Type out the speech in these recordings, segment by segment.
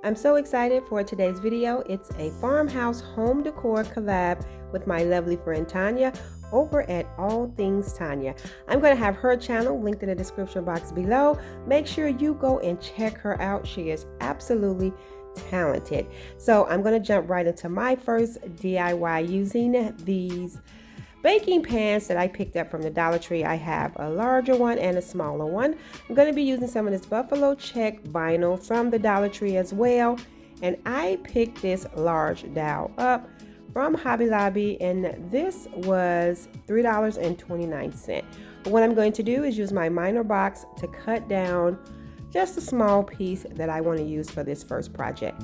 I'm so excited for today's video. It's a farmhouse home decor collab with my lovely friend Tanya over at All Things Tanya. I'm going to have her channel linked in the description box below. Make sure you go and check her out. She is absolutely talented. So I'm going to jump right into my first DIY using these baking pans that I picked up from the Dollar Tree. I have a larger one and a smaller one. I'm going to be using some of this buffalo check vinyl from the Dollar Tree as well. And I picked this large dowel up from Hobby Lobby, and this was $3.29. But what I'm going to do is use my minor box to cut down just a small piece that I want to use for this first project.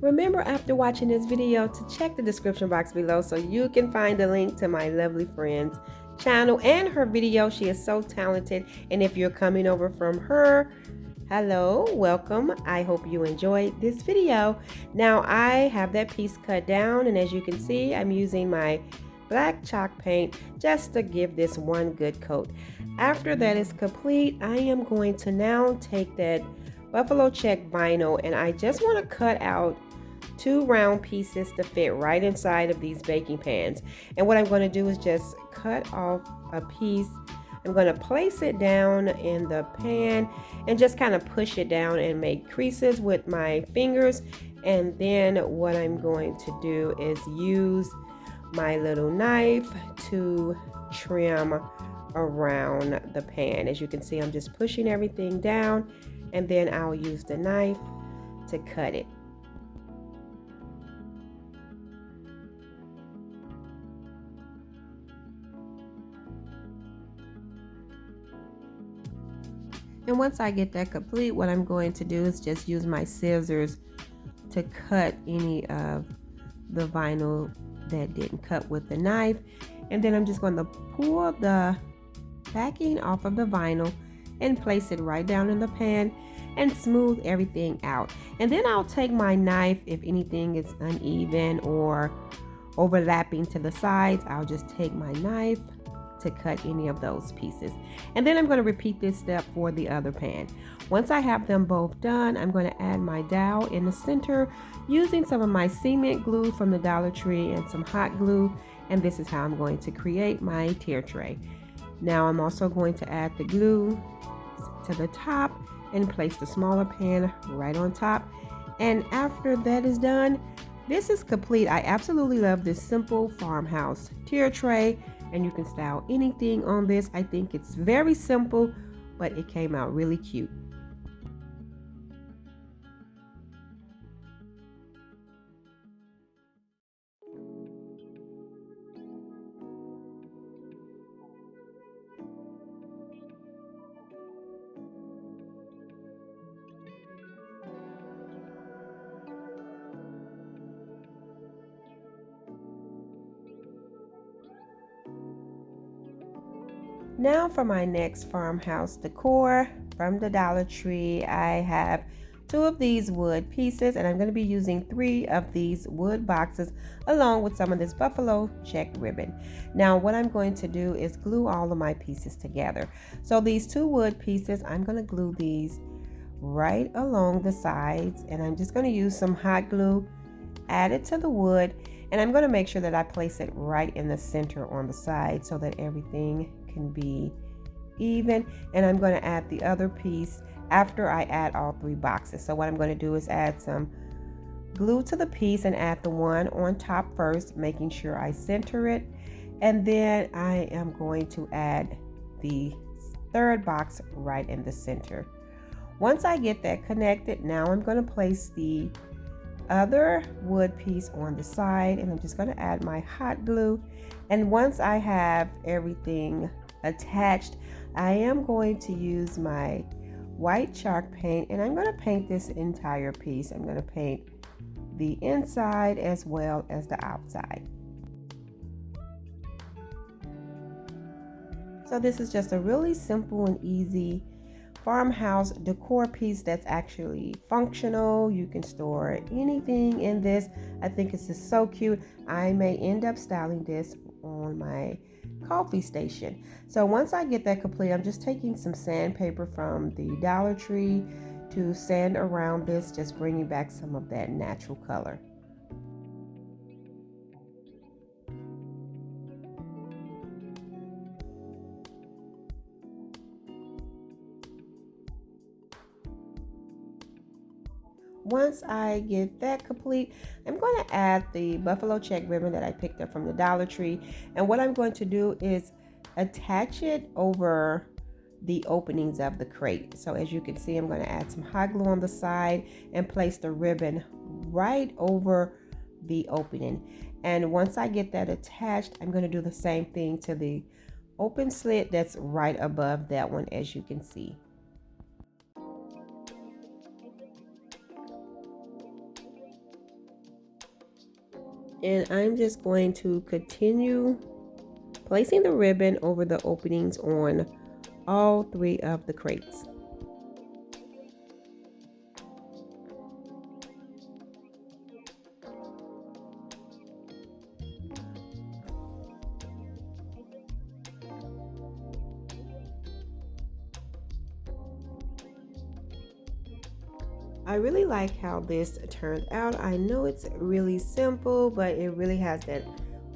Remember, after watching this video, to check the description box below so you can find the link to my lovely friend's channel and her video. She is so talented, and if you're coming over from her, hello, welcome. I hope you enjoyed this video. Now I have that piece cut down, and as you can see, I'm using my black chalk paint just to give this one good coat. After that is complete, I am going to now take that buffalo check vinyl, and I just want to cut out 2 round pieces to fit right inside of these baking pans. And what I'm going to do is just cut off a piece. I'm going to place it down in the pan and just kind of push it down and make creases with my fingers. And then what I'm going to do is use my little knife to trim around the pan. As you can see, I'm just pushing everything down, and then I'll use the knife to cut it. And once I get that complete, what I'm going to do is just use my scissors to cut any of the vinyl that didn't cut with the knife. And then I'm just going to pull the backing off of the vinyl and place it right down in the pan and smooth everything out. And then I'll take my knife, if anything is uneven or overlapping to the sides, I'll just take my knife to cut any of those pieces. And then I'm going to repeat this step for the other pan. Once I have them both done, I'm going to add my dowel in the center using some of my cement glue from the Dollar Tree and some hot glue. And this is how I'm going to create my tier tray. Now I'm also going to add the glue to the top and place the smaller pan right on top. And after that is done, this is complete. I absolutely love this simple farmhouse tier tray, and you can style anything on this. I think it's very simple, but it came out really cute. Now for my next farmhouse decor from the Dollar Tree, I have 2 of these wood pieces, and I'm going to be using 3 of these wood boxes along with some of this buffalo check ribbon. Now what I'm going to do is glue all of my pieces together. So these 2 wood pieces, I'm going to glue these right along the sides, and I'm just going to use some hot glue, add it to the wood, and I'm going to make sure that I place it right in the center on the side so that everything can be even. And I'm going to add the other piece after I add all 3 boxes. So what I'm going to do is add some glue to the piece and add the one on top first, making sure I center it. And then I am going to add the 3rd box right in the center. Once I get that connected, now I'm going to place the other wood piece on the side, and I'm just going to add my hot glue. And once I have everything attached, I am going to use my white chalk paint, and I'm going to paint this entire piece. I'm going to paint the inside as well as the outside. So this is just a really simple and easy farmhouse decor piece that's actually functional. You can store anything in this. I think it's just so cute. I may end up styling this on my coffee station. So once I get that complete, I'm just taking some sandpaper from the Dollar Tree to sand around this, just bringing back some of that natural color. Once I get that complete, I'm going to add the buffalo check ribbon that I picked up from the Dollar Tree. And what I'm going to do is attach it over the openings of the crate. So as you can see, I'm going to add some hot glue on the side and place the ribbon right over the opening. And once I get that attached, I'm going to do the same thing to the open slit that's right above that one, as you can see. And I'm just going to continue placing the ribbon over the openings on all three of the crates. I really like how this turned out. I know it's really simple, but it really has that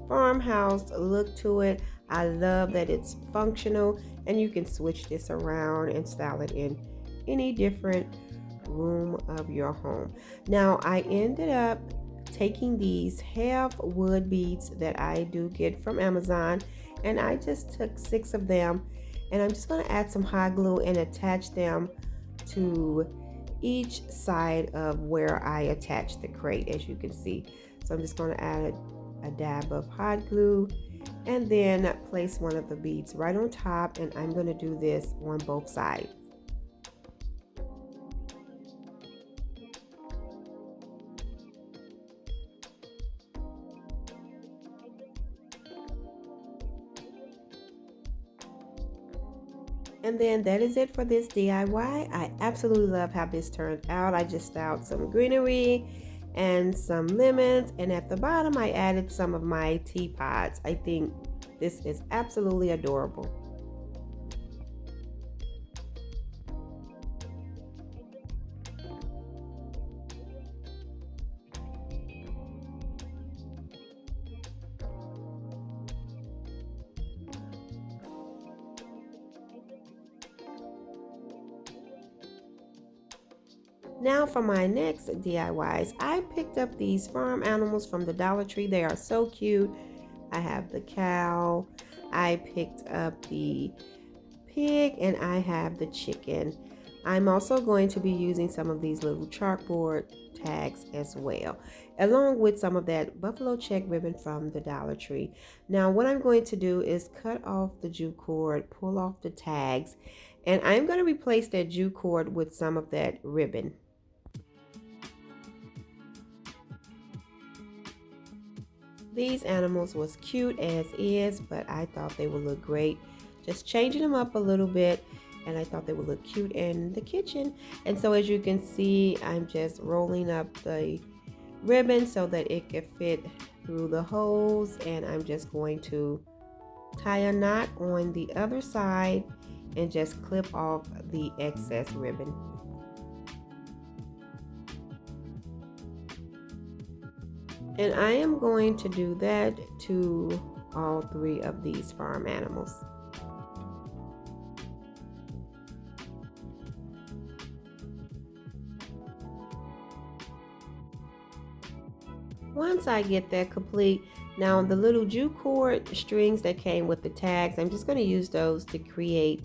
farmhouse look to it. I love that it's functional and you can switch this around and style it in any different room of your home. Now, I ended up taking these half wood beads that I do get from Amazon, and I just took 6 of them, and I'm just going to add some hot glue and attach them to each side of where I attach the crate, as you can see. So I'm just going to add a dab of hot glue and then place one of the beads right on top, and I'm going to do this on both sides. And then that is it for this DIY. I absolutely love how this turned out. I just styled some greenery and some lemons, and at the bottom I added some of my teapots. I think this is absolutely adorable. Now for my next DIYs, I picked up these farm animals from the Dollar Tree. They are so cute. I have the cow, I picked up the pig, and I have the chicken. I'm also going to be using some of these little chalkboard tags as well, along with some of that buffalo check ribbon from the Dollar Tree. Now what I'm going to do is cut off the jute cord, pull off the tags, and I'm going to replace that jute cord with some of that ribbon. These animals was cute as is, but I thought they would look great. Just changing them up a little bit, and I thought they would look cute in the kitchen. And so as you can see, I'm just rolling up the ribbon so that it can fit through the holes, and I'm just going to tie a knot on the other side and just clip off the excess ribbon. And I am going to do that to all three of these farm animals. Once I get that complete, now the little jute cord strings that came with the tags, I'm just going to use those to create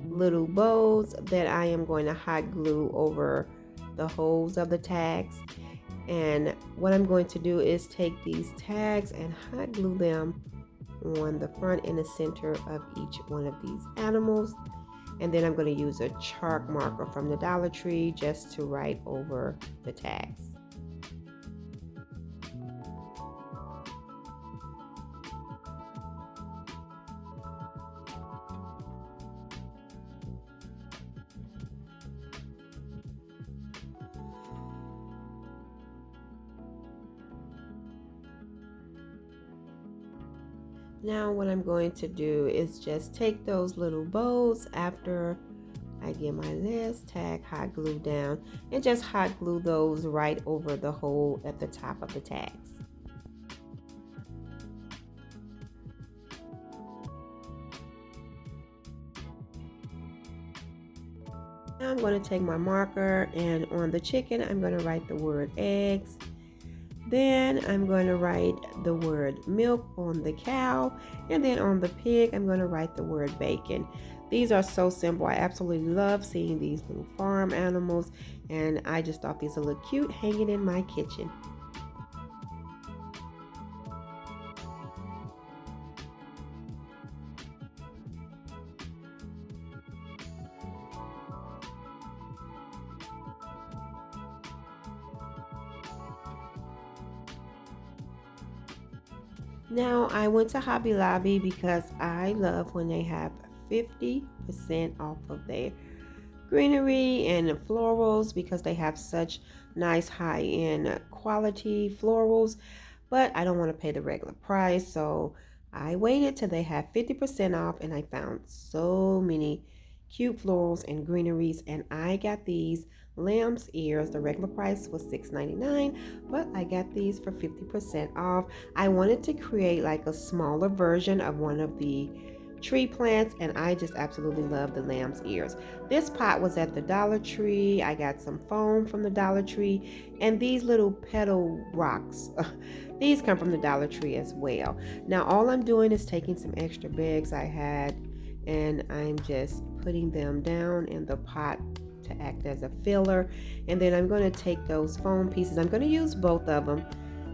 little bows that I am going to hot glue over the holes of the tags. And what I'm going to do is take these tags and hot glue them on the front and the center of each one of these animals. And then I'm going to use a chalk marker from the Dollar Tree just to write over the tags. Now what I'm going to do is just take those little bows after I get my last tag hot glue down and just hot glue those right over the hole at the top of the tags. Now I'm going to take my marker, and on the chicken I'm going to write the word eggs. Then I'm going to write the word milk on the cow, and then on the pig I'm going to write the word bacon. These are so simple. I absolutely love seeing these little farm animals, and I just thought these look cute hanging in my kitchen. Now I went to Hobby Lobby because I love when they have 50% off of their greenery and florals, because they have such nice high-end quality florals, but I don't want to pay the regular price, so I waited till they had 50% off, and I found so many cute florals and greeneries, and I got these lamb's ears. The regular price was $6.99, but I got these for 50% off. I wanted to create like a smaller version of one of the tree plants, and I just absolutely love the lamb's ears. This pot was at the Dollar Tree. I got some foam from the Dollar Tree, and these little petal rocks. These come from the Dollar Tree as well. Now all I'm doing is taking some extra bags I had, and I'm just putting them down in the pot to act as a filler. And then I'm going to take those foam pieces. I'm going to use both of them.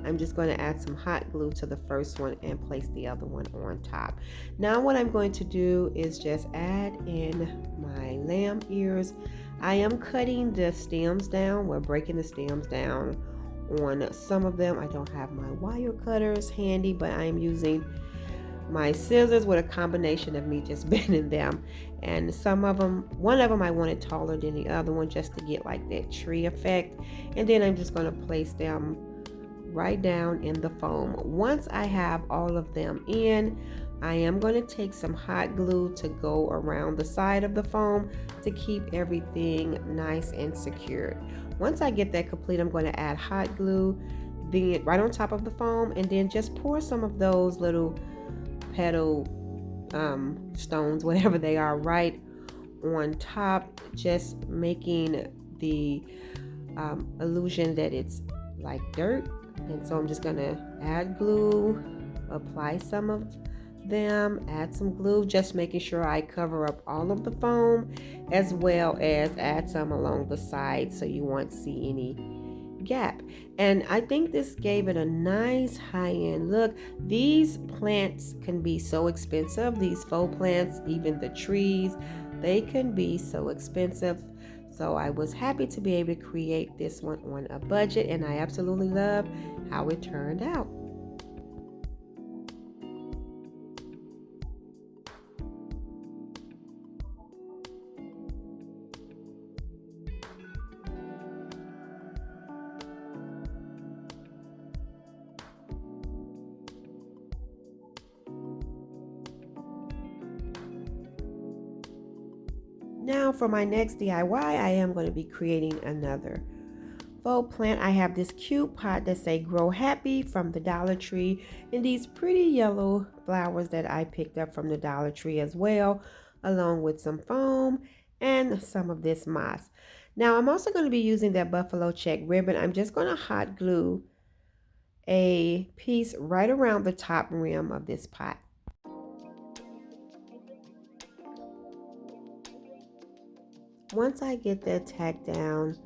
I'm just going to add some hot glue to the first one and place the other one on top. Now what I'm going to do is just add in my lamb ears. I am cutting the stems down. We're breaking the stems down on some of them. I don't have my wire cutters handy, but I am using my scissors with a combination of me just bending them. And some of them, one of them I wanted taller than the other one just to get like that tree effect. And then I'm just going to place them right down in the foam. Once I have all of them in, I am going to take some hot glue to go around the side of the foam to keep everything nice and secured. Once I get that complete, I'm going to add hot glue then right on top of the foam, and then just pour some of those little petal stones, whatever they are, right on top, just making the illusion that it's like dirt. And so I'm just gonna add glue, apply some of them, add some glue, just making sure I cover up all of the foam, as well as add some along the side so you won't see any gap. And I think this gave it a nice high-end look. These plants can be so expensive, these faux plants, even the trees, they can be so expensive. So I was happy to be able to create this one on a budget, and I absolutely love how it turned out. Now for my next DIY, I am going to be creating another faux plant. I have this cute pot that say grow happy from the Dollar Tree, and these pretty yellow flowers that I picked up from the Dollar Tree as well, along with some foam and some of this moss. Now I'm also going to be using that buffalo check ribbon. I'm just going to hot glue a piece right around the top rim of this pot. Once I get that tacked down,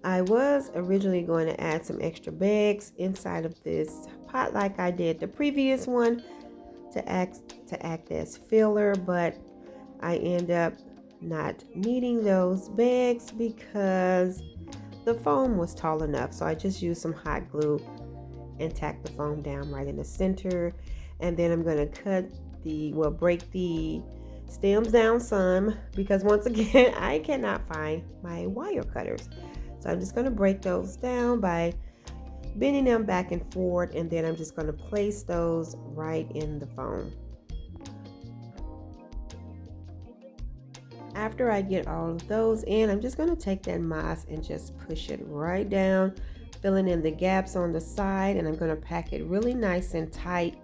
I was originally going to add some extra bags inside of this pot like I did the previous one to act as filler, but I end up not needing those bags because the foam was tall enough. So I just used some hot glue and tack the foam down right in the center. And then I'm going to break the stems down some, because once again I cannot find my wire cutters. So I'm just going to break those down by bending them back and forth, and then I'm just going to place those right in the foam. After I get all of those in, I'm just going to take that moss and just push it right down, filling in the gaps on the side, and I'm going to pack it really nice and tight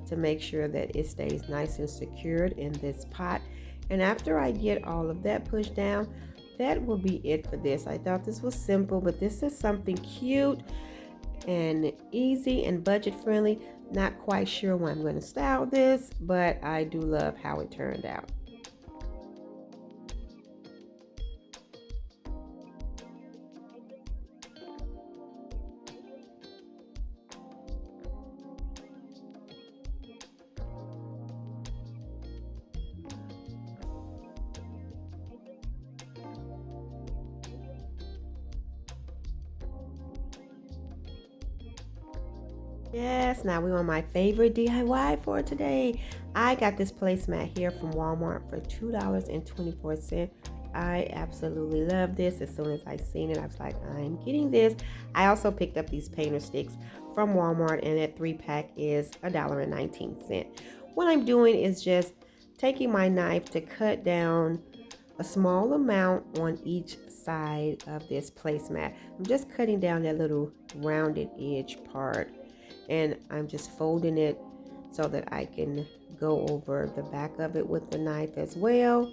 to make sure that it stays nice and secured in this pot. And after I get all of that pushed down, that will be it for this. I thought this was simple, but this is something cute and easy and budget friendly. Not quite sure when I'm going to style this, but I do love how it turned out. Yes, now we're on my favorite DIY for today. I got this placemat here from Walmart for $2.24. I absolutely love this. As soon as I seen it, I was like, I'm getting this. I also picked up these painter sticks from Walmart, and that 3-pack is $1.19. What I'm doing is just taking my knife to cut down a small amount on each side of this placemat. I'm just cutting down that little rounded edge part, and I'm just folding it so that I can go over the back of it with the knife as well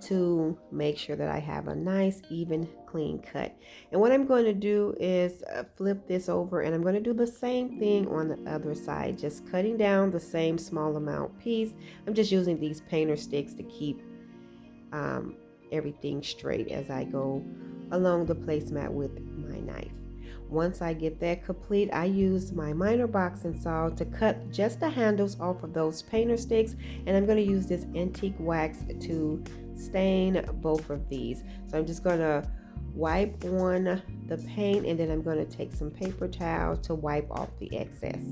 to make sure that I have a nice even clean cut. And what I'm going to do is flip this over, and I'm going to do the same thing on the other side, just cutting down the same small amount piece. I'm just using these painter sticks to keep everything straight as I go along the placemat with my knife. Once I get that complete, I use my miter boxing saw to cut just the handles off of those painter sticks, and I'm going to use this antique wax to stain both of these. So I'm just going to wipe on the paint, and then I'm going to take some paper towel to wipe off the excess.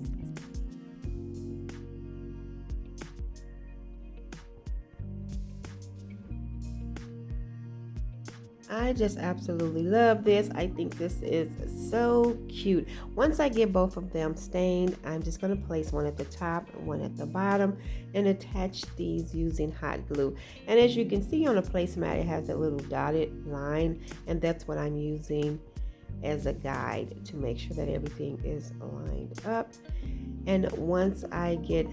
I just absolutely love this. I think this is so cute. Once I get both of them stained, I'm just going to place one at the top and one at the bottom and attach these using hot glue. And as you can see on the placemat, it has a little dotted line, and that's what I'm using as a guide to make sure that everything is lined up. And once I get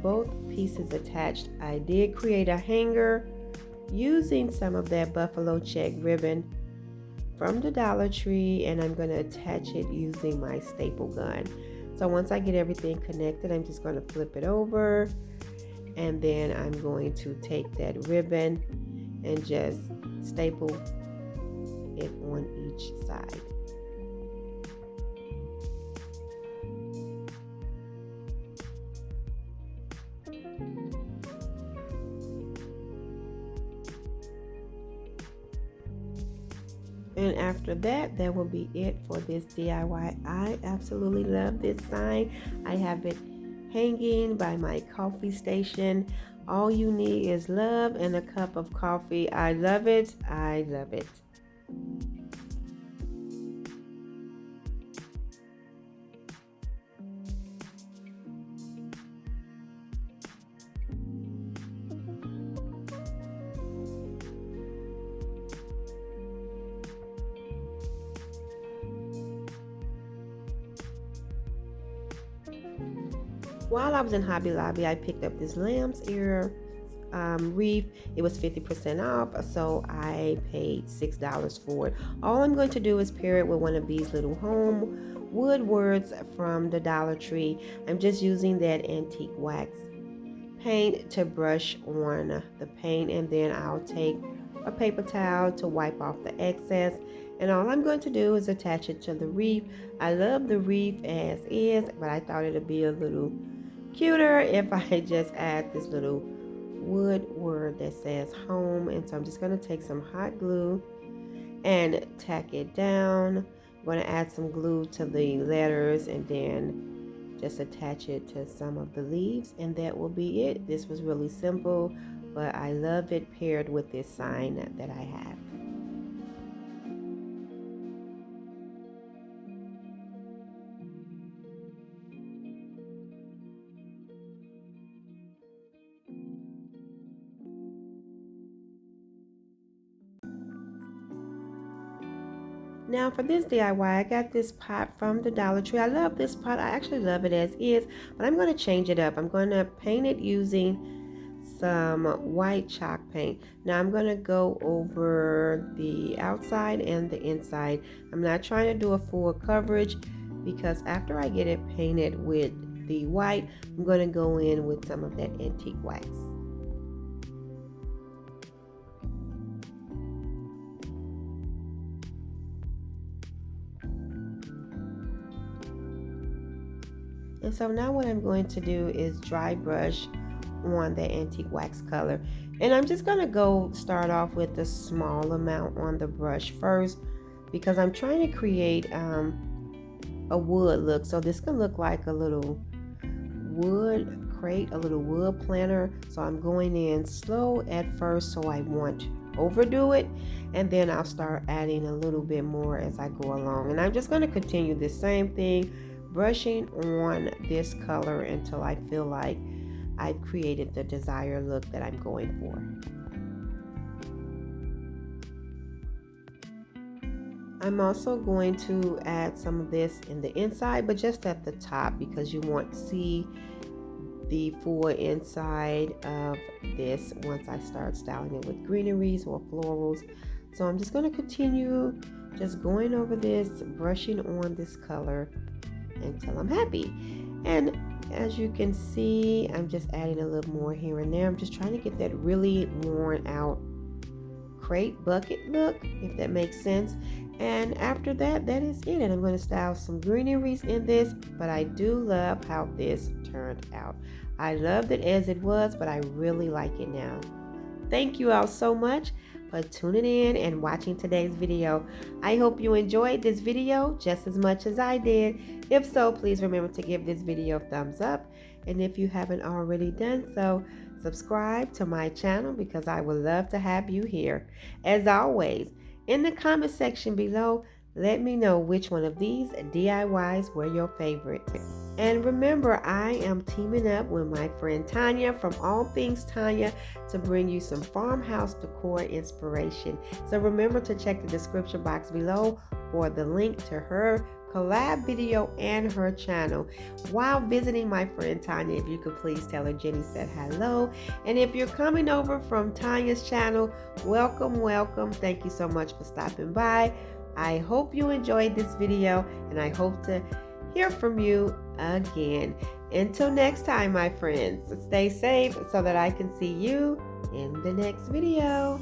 both pieces attached, I did create a hanger using some of that buffalo check ribbon from the Dollar Tree, and I'm going to attach it using my staple gun. So once I get everything connected, I'm just going to flip it over, and then I'm going to take that ribbon and just staple it on each side. And after that, that will be it for this DIY. I absolutely love this sign. I have it hanging by my coffee station. All you need is love and a cup of coffee. I love it. I love it. While I was in Hobby Lobby, I picked up this lamb's ear wreath. It was 50% off, so I paid $6 for it. All I'm going to do is pair it with one of these little home woodwords from the Dollar Tree. I'm just using that antique wax paint to brush on the paint, and then I'll take a paper towel to wipe off the excess, and all I'm going to do is attach it to the wreath. I love the wreath as is, but I thought it'd be a little cuter if I just add this little wood word that says home. And so I'm just going to take some hot glue and tack it down. I'm going to add some glue to the letters and then just attach it to some of the leaves, and that will be it. This was really simple, but I love it paired with this sign that I have. Now for this DIY, I got this pot from the Dollar Tree. I love this pot. I actually love it as is, but I'm going to change it up. I'm going to paint it using some white chalk paint. Now I'm going to go over the outside and the inside. I'm not trying to do a full coverage because after I get it painted with the white, I'm going to go in with some of that antique wax. And so now what I'm going to do is dry brush on the antique wax color. And I'm just going to start off with a small amount on the brush first because I'm trying to create a wood look. So this can look like a little wood crate, a little wood planter. So I'm going in slow at first so I won't overdo it, and then I'll start adding a little bit more as I go along. And I'm just going to continue the same thing, brushing on this color until I feel like I've created the desired look that I'm going for. I'm also going to add some of this in the inside, but just at the top because you want to see the full inside of this once I start styling it with greeneries or florals. So I'm just going to continue just going over this, brushing on this color until I'm happy. And as you can see, I'm just adding a little more here and there. I'm just trying to get that really worn out crate bucket look, if that makes sense. And after that, that is it. And I'm going to style some greeneries in this, but I do love how this turned out. I loved it as it was, but I really like it now. Thank you all so much for tuning in and watching today's video. I hope you enjoyed this video just as much as I did. If so, please remember to give this video a thumbs up. And if you haven't already done so, subscribe to my channel because I would love to have you here. As always, in the comment section below, let me know which one of these DIYs were your favorite. And remember, I am teaming up with my friend Tanya from All Things Tanya to bring you some farmhouse decor inspiration. So remember to check the description box below for the link to her collab video and her channel. While visiting my friend Tanya, if you could please tell her Jenny said hello. And if you're coming over from Tanya's channel, welcome, welcome. Thank you so much for stopping by. I hope you enjoyed this video, and I hope to hear from you again. Until next time, my friends, stay safe so that I can see you in the next video.